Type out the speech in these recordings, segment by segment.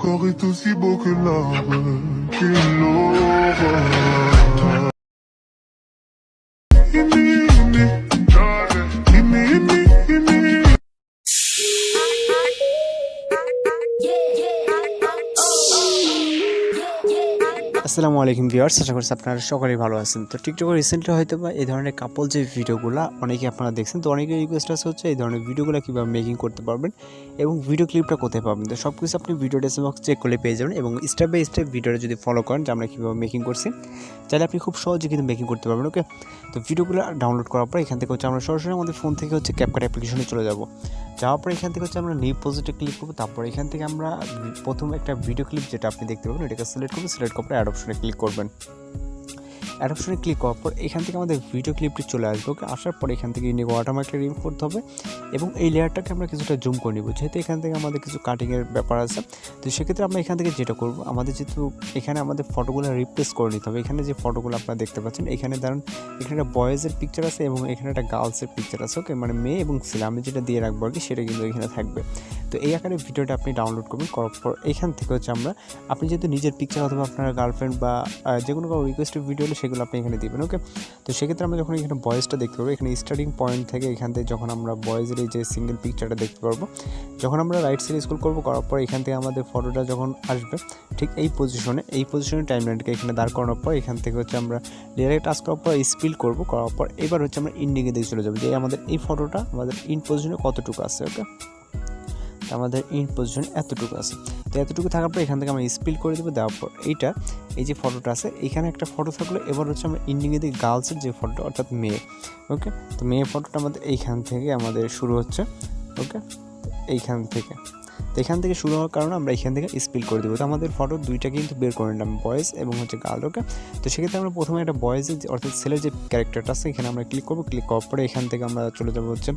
Corps est aussi beau que l'arbre qui l'aura. আসসালামু আলাইকুম viewers, আশা করছি আপনারা সকলেই ভালো আছেন। তো টিকটকে রিসেন্টলি হয়তো বা এই ধরনের কাপল যে ভিডিওগুলো অনেকে আপনারা দেখছেন, তো অনেকের রিকোয়েস্ট আছে হচ্ছে এই ধরনের ভিডিওগুলো কীভাবে মেকিং করতে পারবেন এবং ভিডিও ক্লিপটা কোথায় পাবেন। তো সব কিছু আপনি ভিডিও ডেসক্রিপশন চেক করলে পেয়ে যাবেন এবং স্টেপ বাই স্টেপ ভিডিওটা যদি ফলো করেন যে আমরা কীভাবে মেকিং করছি, তাহলে আপনি খুব সহজে কিন্তু মেকিং করতে পারবেন। ওকে, তো ভিডিওগুলো ডাউনলোড করার পর এখান থেকে হচ্ছে আমরা সরাসরি আমাদের ফোন থেকে হচ্ছে ক্যাপকাট অ্যাপ্লিকেশনে চলে যাওয়ার পর এখান থেকে হচ্ছে আমরা নিউ প্রজেক্টে ক্লিক করবো। তারপর এখান থেকে আমরা প্রথম একটা ভিডিও ক্লিপ যেটা আপনি দেখতে পাবেন এটাকে সিলেক্ট করবো। সিলেক্ট করার পর অ্যাড অপশনে ক্লিক করবেন। অ্যাড অপশনে ক্লিক করার পর এখান থেকে আমাদের ভিডিও ক্লিপটি চলে আসবে। ওকে, আসার পর এখান থেকে ইন্ডিগো ওয়াটারমার্কটা রিমুভ করতে হবে এবং এই লেয়ারটাকে আমরা কিছুটা জুম করে নেব, যেহেতু এখান থেকে আমাদের কিছু কাটিংয়ের ব্যাপার আছে। তো সেক্ষেত্রে আমরা এখান থেকে যেটা করবো, আমাদের যেহেতু এখানে আমাদের ফটোগুলো রিপ্লেস করে নিতে হবে। এখানে যে ফটোগুলো আপনারা দেখতে পাচ্ছেন, এখানে ধরুন এখানে একটা বয়েজের পিকচার আছে এবং এখানে একটা গার্লসের পিকচার আছে। ওকে, মানে মেয়ে এবং ছেলে আমি যেটা দিয়ে রাখবো আর কি, সেটা কিন্তু এখানে থাকবে। তো এই আকারে ভিডিওটা আপনি ডাউনলোড করবেন। করার পর এখান থেকে হচ্ছে আপনি যেহেতু নিজের পিকচার অথবা আপনার গার্লফ্রেন্ড বা যে কোনো কারো রিকোয়েস্টেড ভিডিও হলে সেগুলো আপনি এখানে দিবেন। ওকে, তো সেক্ষেত্রে আমরা যখন এখানে বয়েসটা দেখতে পারবো, এখানে স্টার্টিং পয়েন্ট থেকে এখান থেকে যখন আমরা বয়েজের এই যে সিঙ্গেল পিকচারটা দেখতে পারবো, যখন আমরা রাইট সাইড স্ক্রল করবো, করার পর এখান থেকে আমাদের ফটোটা যখন আসবে ঠিক এই পজিশনে টাইমলাইনটাকে এখানে দাঁড় করানোর পর এখান থেকে হচ্ছে আমরা ডাইরেক্ট টাচ করার পর স্পিল করবো। করার পর এবার হচ্ছে আমরা ইন্ডিংয়ে দিয়ে চলে যাবো যে আমাদের এই ফটোটা আমাদের ইন পজিশনে কতটুকু আছে। ওকে, আমাদের ইন পজিশন এতটুকু আছে। তো এতটুকু থাকার পর এখান থেকে আমরা স্পিল করে দেবো। দেওয়ার পর এই যে ফটোটা আছে, এখানে একটা ফটো থাকলো। এবার হচ্ছে আমরা ইন্ডিংয়ে দিই গার্লসের যে ফটোটা, অর্থাৎ মেয়ে। ওকে, তো মেয়ে ফটোটা আমাদের এইখান থেকে আমাদের শুরু হচ্ছে। ওকে, এইখান থেকে শুরু হওয়ার কারণে আমরা এখান থেকে স্পিল করে দেবো। তো আমাদের ফটো দুইটা কিন্তু বের করে নিলাম, বয়েজ এবং হচ্ছে গার্ল। ওকে, তো সেক্ষেত্রে আমরা প্রথমে একটা বয়েজের অর্থাৎ ছেলের যে ক্যারেক্টারটা আছে এখানে আমরা ক্লিক করবো। ক্লিক করার পরে এখান থেকে আমরা চলে যাবো হচ্ছে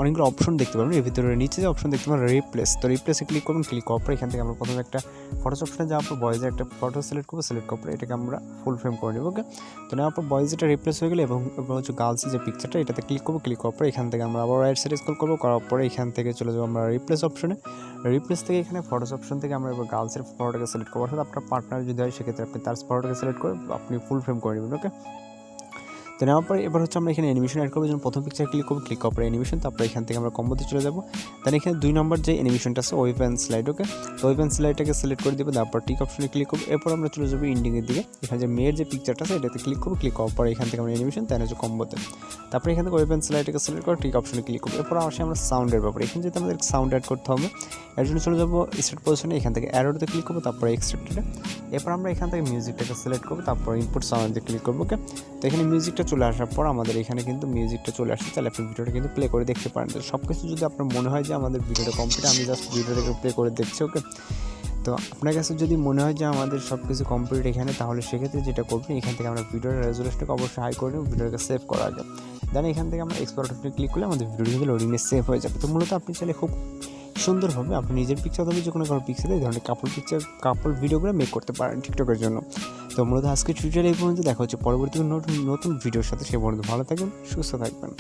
অনেকগুলো অপশন দেখতে পাবেন। এর ভিতরে নিচে যে অপশন দেখতে পাবেন রিপ্লেস, তো রিপ্লেসে ক্লিক করবেন। ক্লিক করার পর এখান থেকে আমরা প্রথমে একটা ফটোস অপশনে যাওয়ার পর বয়েজের একটা ফটো সিলেক্ট করবো। সিলেক্ট করার পর এটাকে আমরা ফুল ফ্রেম করে নেবো। ওকে, তো নেওয়ার পর বয়েজ এটা রিপ্লেস হয়ে গেলে এবং এবার হচ্ছে গার্লসের যে পিকচারটা এটাতে ক্লিক করবো। ক্লিক করার পর এখান থেকে আমরা আবার রাইট সাইড স্ক্রল করবো। করার পরে এখান থেকে চলে যাবো আমরা রিপ্লেস অপশনে। রিপ্লেস থেকে এখানে ফটোস অপশন থেকে আমরা এবার গার্লসের ফটোটাকে সিলেক্ট করবো। অর্থাৎ আপনার পার্টনার যদি হয় সেক্ষেত্রে আপনি তার ফটোটাকে সিলেক্ট করে আপনি ফুল ফ্রেম করে নেবেন। ওকে, তো নেওয়ার পরে এবার হচ্ছে আমরা এখানে অ্যানিমেশন অ্যাড করবো। যেমন প্রথম পিকচার ক্লিক করবো। ক্লিক করার পরে অ্যানিমেশন, তারপরে এখান থেকে আমরা কম্বোতে চলে যাবো। দেন এখানে 2 নম্বর যে অ্যানিমেশনটা আছে ওয়েভ অ্যান্ড স্লাইড। ওকে, তো ওয়েভ অ্যান্ড স্লাইডটাকে সিলেক্ট করে দেবো। তারপর টিক অপশনে ক্লিক করবো। এরপর আমরা চলে যাবো ইন্ডিংয়ের দিকে। এখানে যে মেয়ের যে পিকচারটা আছে এটাতে ক্লিক করবো। ক্লিক করার পরে এখান থেকে আমরা অ্যানিমেশন, তাই হচ্ছে কম্বোতে। তারপরে এখান থেকে ওয়েভ অ্যান্ড স্লাইডটাকে সিলেক্ট করে টিক অপশনে ক্লিক করবো। এরপর আসে আমরা সাউন্ডের ব্যাপারে। এখানে যেহেতু আমাদের সাউন্ড অ্যাড করতে হবে, এর জন্য চলে যাবো স্টার্ট পজিশনে। এখান থেকে অ্যারোতে ক্লিক করবো, তারপরে এক্সট্রাক্টেডে। এরপর আমরা এখান থেকে মিউজিকটাকে সিলেক্ট করবো, তারপর ইনপুট সাউন্ডে ক্লিক করবো। ওকে, তো এখানে মিউজিকটা চলে আসার পর আমাদের এখানে কিন্তু মিউজিকটা চলে আসছে। তাহলে আপনি ভিডিওটা কিন্তু প্লে করে দেখতে পারেন। তো সব কিছু যদি আপনার মনে হয় যে আমাদের ভিডিওটা কমপ্লিট, আমি জাস্ট ভিডিওটাকে প্লে করে দেখছি। ওকে, তো আপনার কাছে যদি মনে হয় যে আমাদের সব কিছু কমপ্লিট এখানে, তাহলে সেক্ষেত্রে যেটা করবেন এখান থেকে আমরা ভিডিওর রেজুলেশনটাকে অবশ্যই হাই করে নেব, ভিডিওটাকে সেভ করা আগে। দেন এখান থেকে আমরা এক্সপোর্ট অপশনে ক্লিক করলে আমাদের ভিডিওটা কিন্তু লোডিংয়ে সেভ হয়ে যাবে। তো মূলত আপনি চাইলে খুব সুন্দরভাবে আপনি নিজের পিকচার অথবা যে কোনো কারো পিকচারে এই ধরনের কাপল ভিডিওগুলো মেক করতে পারেন টিকটকের জন্য। তো মূলত আজকে টিউটোরিয়াল এই পর্যন্ত। দেখা হচ্ছে পরবর্তী নতুন ভিডিওর সাথে। সে পর্যন্ত ভালো থাকবেন, সুস্থ থাকবেন।